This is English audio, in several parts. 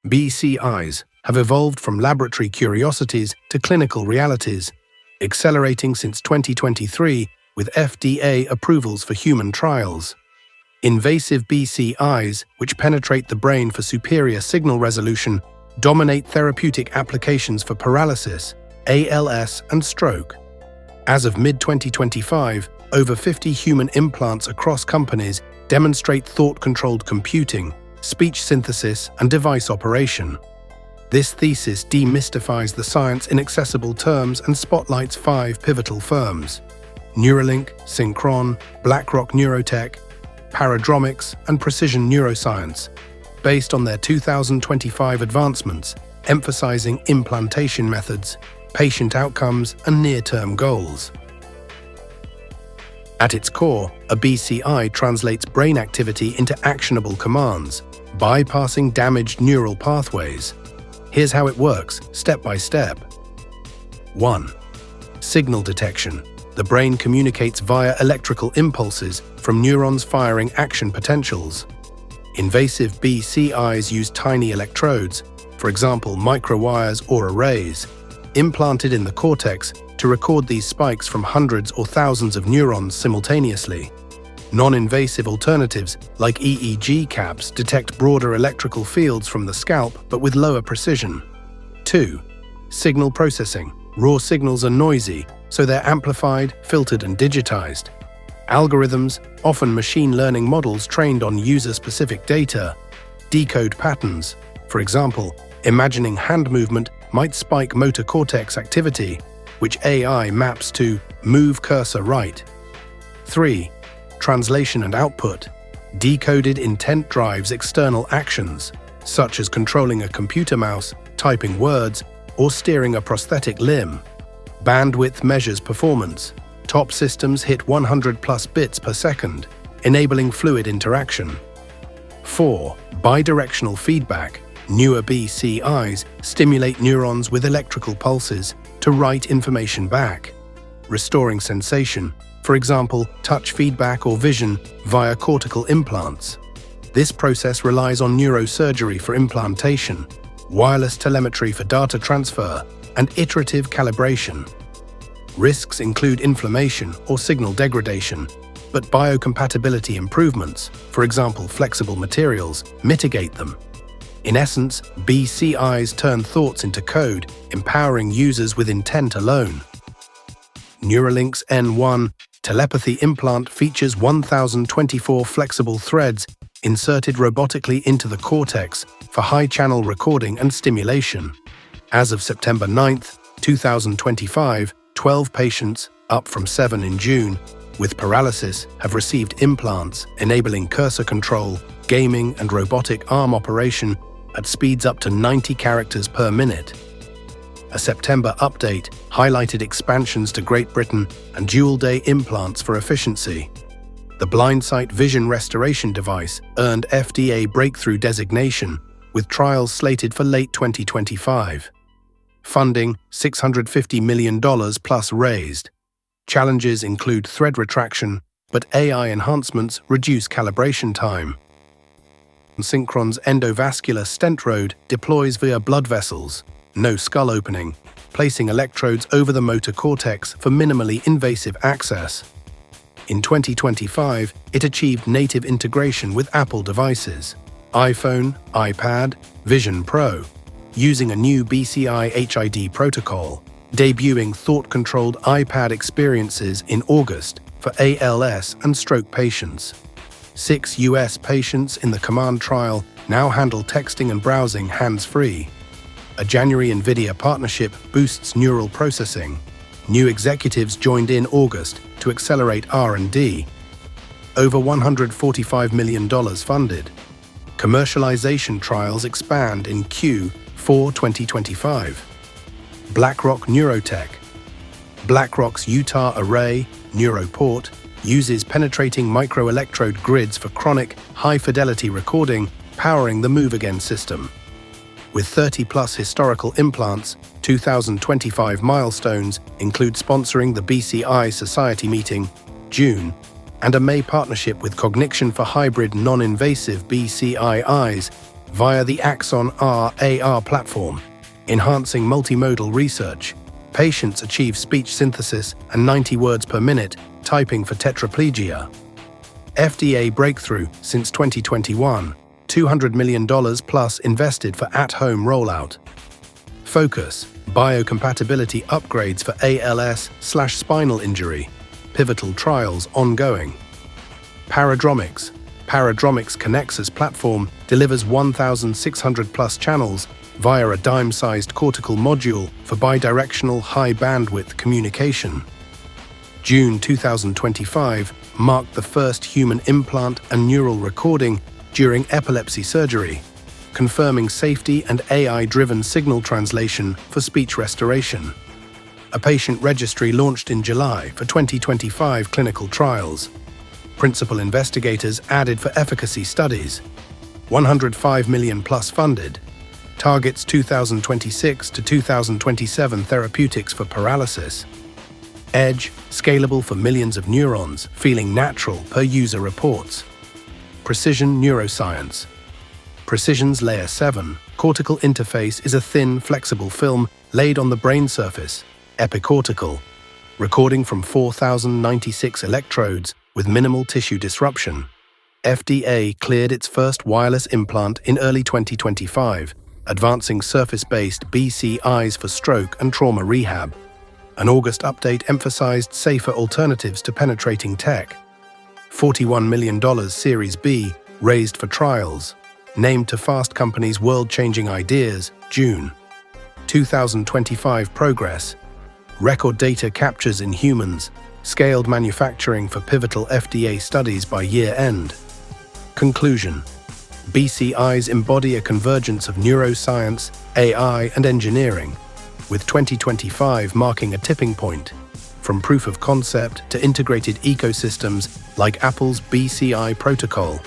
BCIs have evolved from laboratory curiosities to clinical realities, accelerating since 2023 with FDA approvals for human trials. Invasive BCIs, which penetrate the brain for superior signal resolution, dominate therapeutic applications for paralysis, ALS, and stroke. As of mid-2025, over 50 human implants across companies demonstrate thought-controlled computing, speech synthesis, and device operation. This thesis demystifies the science in accessible terms and spotlights 5 pivotal firms: Neuralink, Synhcron, Blackrock Neurotech, Paradromics and Precision Neuroscience, based on their 2025 advancements, emphasizing implantation methods, patient outcomes, and near-term goals. At its core, a BCI translates brain activity into actionable commands, bypassing damaged neural pathways. Here's how it works, step by step. 1. Signal detection. The brain communicates via electrical impulses from neurons firing action potentials. Invasive BCIs use tiny electrodes, for example microwires or arrays, implanted in the cortex to record these spikes from hundreds or thousands of neurons simultaneously. Non-invasive alternatives, like EEG caps, detect broader electrical fields from the scalp but with lower precision. 2. Signal processing. Raw signals are noisy, so they're amplified, filtered, and digitized. Algorithms, often machine learning models trained on user-specific data, decode patterns. For example, imagining hand movement might spike motor cortex activity, which AI maps to move cursor right. 3. Translation and output. Decoded intent drives external actions, such as controlling a computer mouse, typing words, or steering a prosthetic limb. Bandwidth measures performance. Top systems hit 100+ bits per second, enabling fluid interaction. 4. Bidirectional feedback. Newer BCIs stimulate neurons with electrical pulses to write information back, restoring sensation, for example, touch feedback or vision via cortical implants. This process relies on neurosurgery for implantation, wireless telemetry for data transfer, and iterative calibration. Risks include inflammation or signal degradation, but biocompatibility improvements, for example flexible materials, mitigate them. In essence, BCIs turn thoughts into code, empowering users with intent alone. Neuralink's N1 telepathy implant features 1,024 flexible threads inserted robotically into the cortex for high-channel recording and stimulation. As of September 9, 2025, 12 patients, up from 7 in June, with paralysis have received implants enabling cursor control, gaming, and robotic arm operation at speeds up to 90 characters per minute. A September update highlighted expansions to Great Britain and dual-day implants for efficiency. The BlindSight vision restoration device earned FDA breakthrough designation, with trials slated for late 2025. Funding $650 million plus raised. Challenges include thread retraction, but AI enhancements reduce calibration time. Synhcron's endovascular stent rod deploys via blood vessels, no skull opening, placing electrodes over the motor cortex for minimally invasive access. In 2025, it achieved native integration with Apple devices, iPhone, iPad, Vision Pro, using a new BCI HID protocol, debuting thought-controlled iPad experiences in August for ALS and stroke patients. 6 US patients in the COMMAND trial now handle texting and browsing hands-free. A January NVIDIA partnership boosts neural processing. New executives joined in August to accelerate R&D. Over $145 million funded. Commercialization trials expand in Q4 2025. Blackrock Neurotech. Blackrock's Utah Array, Neuroport, uses penetrating microelectrode grids for chronic, high-fidelity recording, powering the Move Again system. With 30+ historical implants, 2025 milestones include sponsoring the BCI Society meeting, June, and a May partnership with Cognition for hybrid non-invasive BCI eyes, via the Axon R AR platform, enhancing multimodal research. Patients achieve speech synthesis and 90 words per minute, typing for tetraplegia. FDA breakthrough since 2021, $200 million plus invested for at-home rollout. Focus, biocompatibility upgrades for ALS/spinal injury, pivotal trials ongoing. Paradromics Connexus platform delivers 1,600 plus channels via a dime-sized cortical module for bidirectional high-bandwidth communication. June 2025 marked the first human implant and neural recording during epilepsy surgery, confirming safety and AI-driven signal translation for speech restoration. A patient registry launched in July for 2025 clinical trials. Principal investigators added for efficacy studies. 105 million plus funded. Targets 2026 to 2027 therapeutics for paralysis. Edge, scalable for millions of neurons, feeling natural per user reports. Precision Neuroscience. Precision's Layer 7 cortical interface is a thin, flexible film laid on the brain surface, epicortical, recording from 4,096 electrodes with minimal tissue disruption. FDA cleared its first wireless implant in early 2025, advancing surface-based BCIs for stroke and trauma rehab. An August update emphasized safer alternatives to penetrating tech. $41 million Series B raised for trials. Named to Fast Company's World-Changing Ideas, June. 2025 progress. Record data captures in humans. Scaled manufacturing for pivotal FDA studies by year-end. Conclusion. BCIs embody a convergence of neuroscience, AI, and engineering, with 2025 marking a tipping point, from proof of concept to integrated ecosystems like Apple's BCI protocol.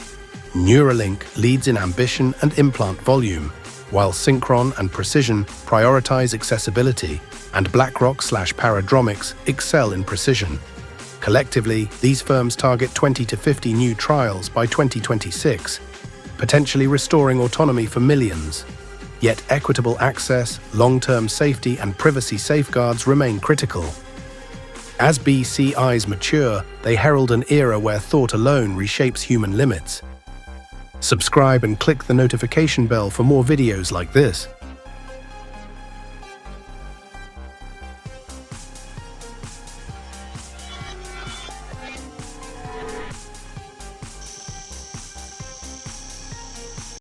Neuralink leads in ambition and implant volume, while Synhcron and Precision prioritize accessibility, and Blackrock/Paradromics excel in precision. Collectively, these firms target 20 to 50 new trials by 2026, potentially restoring autonomy for millions. Yet equitable access, long-term safety, and privacy safeguards remain critical. As BCIs mature, they herald an era where thought alone reshapes human limits. Subscribe and click the notification bell for more videos like this.